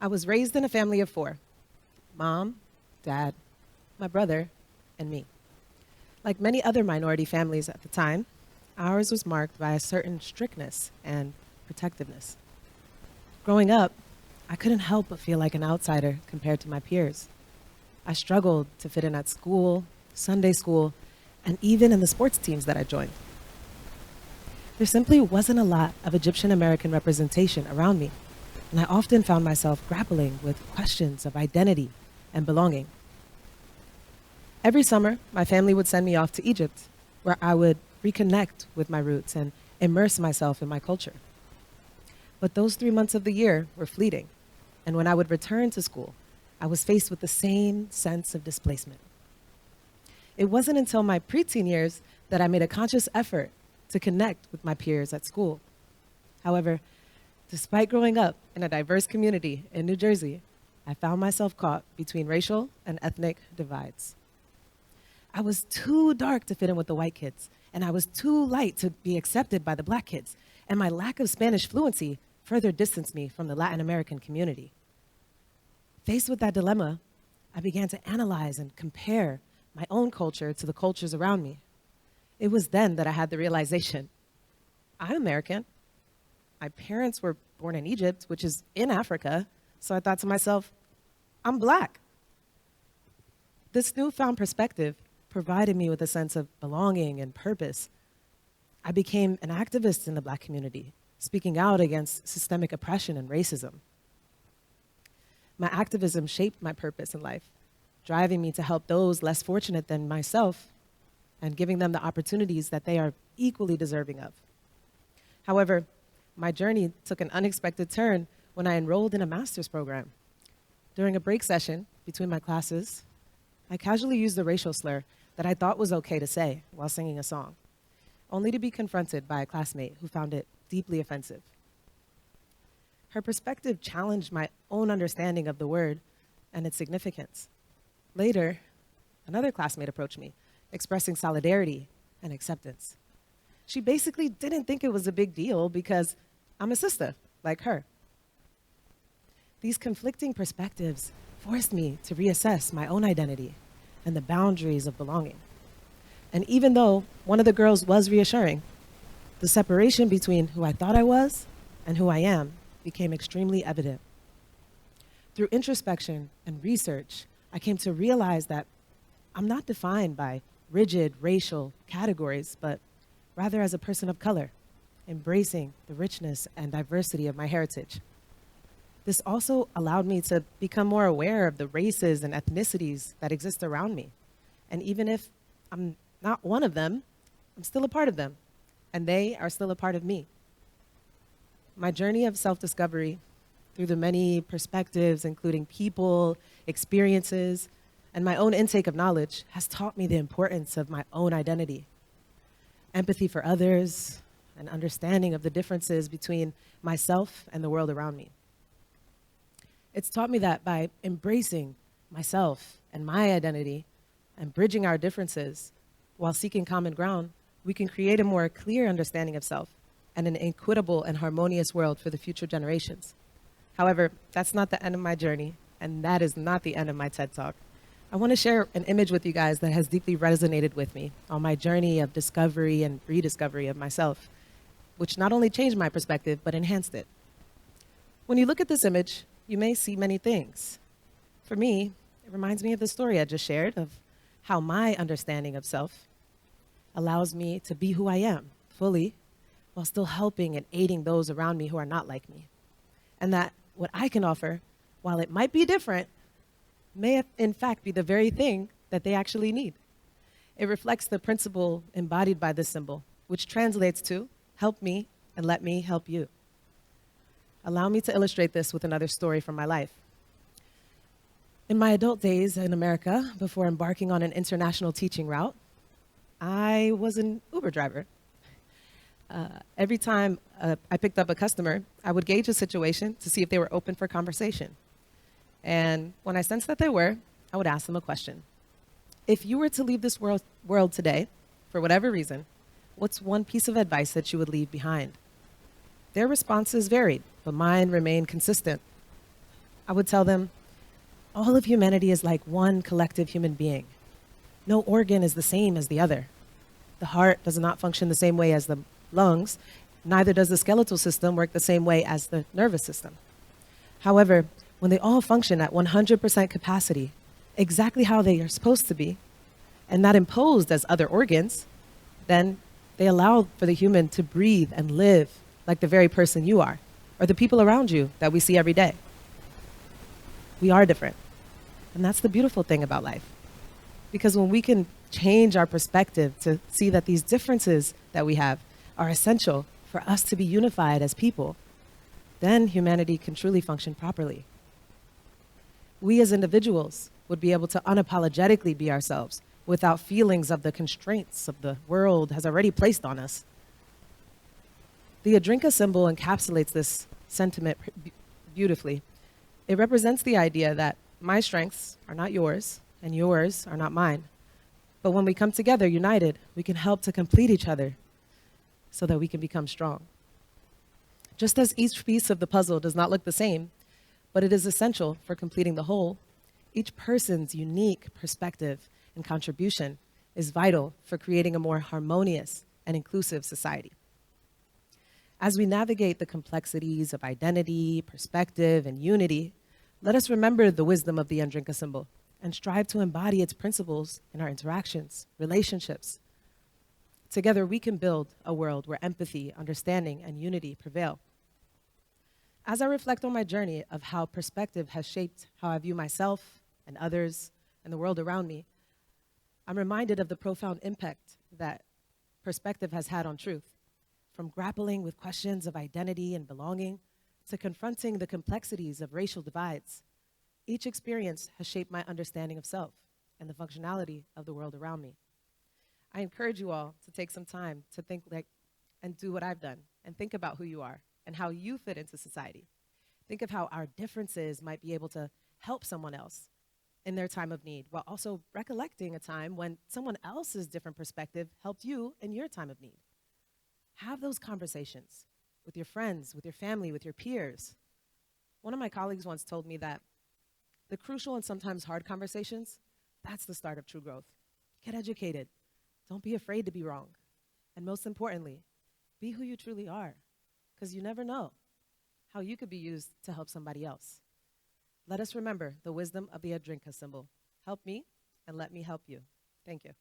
I was raised in a family of four: mom, dad, my brother, and me. Like many other minority families at the time, ours was marked by a certain strictness and protectiveness. Growing up, I couldn't help but feel like an outsider compared to my peers. I struggled to fit in at school, Sunday school, and even in the sports teams that I joined. There simply wasn't a lot of Egyptian American representation around me, and I often found myself grappling with questions of identity and belonging. Every summer, my family would send me off to Egypt, where I would reconnect with my roots and immerse myself in my culture. But those 3 months of the year were fleeting, and when I would return to school, I was faced with the same sense of displacement. It wasn't until my preteen years that I made a conscious effort to connect with my peers at school. However, despite growing up in a diverse community in New Jersey, I found myself caught between racial and ethnic divides. I was too dark to fit in with the white kids, and I was too light to be accepted by the black kids, and my lack of Spanish fluency further distanced me from the Latin American community. Faced with that dilemma, I began to analyze and compare my own culture to the cultures around me. It was then that I had the realization: I'm American. My parents were born in Egypt, which is in Africa, so I thought to myself, I'm black. This newfound perspective provided me with a sense of belonging and purpose. I became an activist in the black community, speaking out against systemic oppression and racism. My activism shaped my purpose in life, driving me to help those less fortunate than myself and giving them the opportunities that they are equally deserving of. However, my journey took an unexpected turn when I enrolled in a master's program. During a break session between my classes, I casually used a racial slur that I thought was okay to say while singing a song, only to be confronted by a classmate who found it deeply offensive. Her perspective challenged my own understanding of the word and its significance. Later, another classmate approached me, expressing solidarity and acceptance. She basically didn't think it was a big deal because I'm a sister, like her. These conflicting perspectives forced me to reassess my own identity and the boundaries of belonging. And even though one of the girls was reassuring, the separation between who I thought I was and who I am became extremely evident. Through introspection and research, I came to realize that I'm not defined by rigid racial categories, but rather as a person of color, embracing the richness and diversity of my heritage. This also allowed me to become more aware of the races and ethnicities that exist around me. And even if I'm not one of them, I'm still a part of them, and they are still a part of me. My journey of self-discovery through the many perspectives, including people, experiences, and my own intake of knowledge, has taught me the importance of my own identity, empathy for others, and understanding of the differences between myself and the world around me. It's taught me that by embracing myself and my identity and bridging our differences while seeking common ground, we can create a more clear understanding of self and an equitable and harmonious world for the future generations. However, that's not the end of my journey, and that is not the end of my TED Talk. I want to share an image with you guys that has deeply resonated with me on my journey of discovery and rediscovery of myself, which not only changed my perspective, but enhanced it. When you look at this image, you may see many things. For me, it reminds me of the story I just shared of how my understanding of self allows me to be who I am fully while still helping and aiding those around me who are not like me. And that what I can offer, while it might be different, may in fact be the very thing that they actually need. It reflects the principle embodied by this symbol, which translates to help me and let me help you. Allow me to illustrate this with another story from my life. In my adult days in America, before embarking on an international teaching route, I was an Uber driver. Every time I picked up a customer, I would gauge the situation to see if they were open for conversation. And when I sensed that they were, I would ask them a question. If you were to leave this world today, for whatever reason, what's one piece of advice that you would leave behind? Their responses varied, but mine remained consistent. I would tell them, all of humanity is like one collective human being. No organ is the same as the other. The heart does not function the same way as the lungs, neither does the skeletal system work the same way as the nervous system. However, when they all function at 100% capacity, exactly how they are supposed to be, and not imposed as other organs, then they allow for the human to breathe and live like the very person you are, or the people around you that we see every day. We are different. And that's the beautiful thing about life. Because when we can change our perspective to see that these differences that we have are essential for us to be unified as people, then humanity can truly function properly. We as individuals would be able to unapologetically be ourselves without feelings of the constraints of the world has already placed on us. The Adrinka symbol encapsulates this sentiment beautifully. It represents the idea that my strengths are not yours, and yours are not mine. But when we come together united, we can help to complete each other so that we can become strong. Just as each piece of the puzzle does not look the same, but it is essential for completing the whole, each person's unique perspective and contribution is vital for creating a more harmonious and inclusive society. As we navigate the complexities of identity, perspective, and unity, let us remember the wisdom of the Andrinka symbol and strive to embody its principles in our interactions, relationships. Together, we can build a world where empathy, understanding, and unity prevail. As I reflect on my journey of how perspective has shaped how I view myself and others and the world around me, I'm reminded of the profound impact that perspective has had on truth. From grappling with questions of identity and belonging to confronting the complexities of racial divides, each experience has shaped my understanding of self and the functionality of the world around me. I encourage you all to take some time to think like and do what I've done and think about who you are and how you fit into society. Think of how our differences might be able to help someone else in their time of need, while also recollecting a time when someone else's different perspective helped you in your time of need. Have those conversations with your friends, with your family, with your peers. One of my colleagues once told me that the crucial and sometimes hard conversations, that's the start of true growth. Get educated. Don't be afraid to be wrong. And most importantly, be who you truly are, because you never know how you could be used to help somebody else. Let us remember the wisdom of the Adrinka symbol. Help me and let me help you. Thank you.